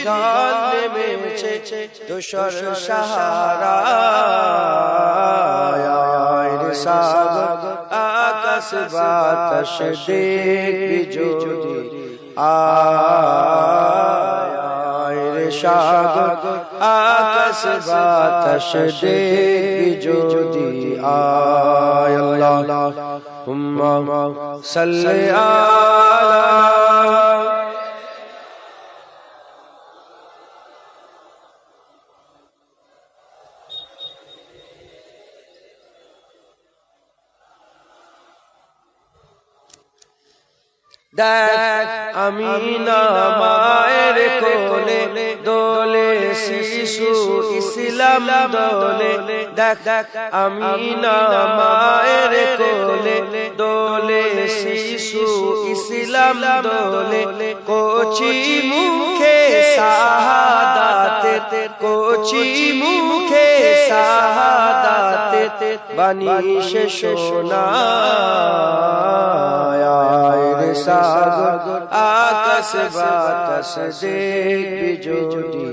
গান নেমেছে দোসর সাহারা রে সাগর আকাশ বাতাস দেখবি যদি রে সাগর আকাশ বাতাস দেখবি যদি আল্লাহুম্মা সাল্লি আলা দেখ আমিনা মায়ের কোলে দোলে শিশু ইসলাম দোলে দেখ আমিনা মায়ের কোলে দোলে শিশু ইসলাম দোলে কচি মুখে শাহাদাতে কচি মুখে শাহাদাতে বানিয়ে শোনায় রে সাগর আকাশ বাতাস দেখবি যদি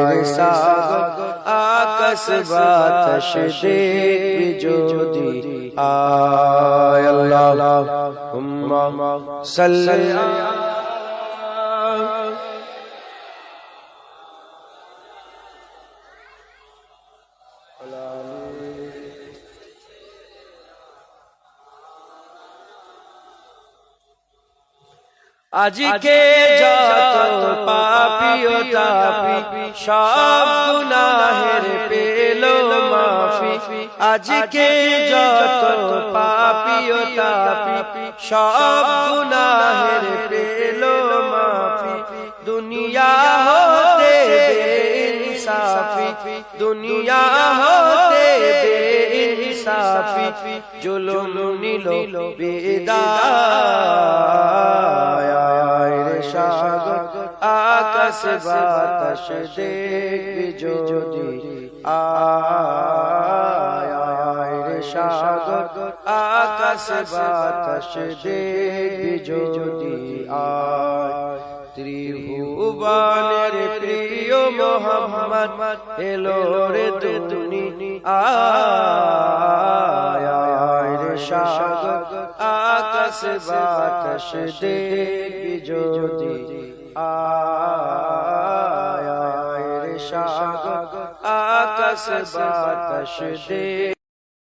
রে সাগর আকাশ বাতাস দেখবি যদি আল্লাহুম্মা সাল্লি আজকে যত পাপী ও তাপী সব গুনাহের পেল মাফি আজকে যত পাপী ও তাপী সব গুনাহের পেল মাফি দুনিয়া হতে বেইনসাফি দুনিয়া হতে বেইনসাফি জুলুম নিল বিদায় রে সাগর আকাশ বাতাস দেখবি যদি রে সাগর আকাশ বাতাস দেখবি যদি ত্রিভুবনের প্রিয় মোহাম্মদ এলো রে দুনিয়ায় রে সাগর আকাশ বাতাস দেখবি যদি রে সাগর আকাশ বাতাস দেখবি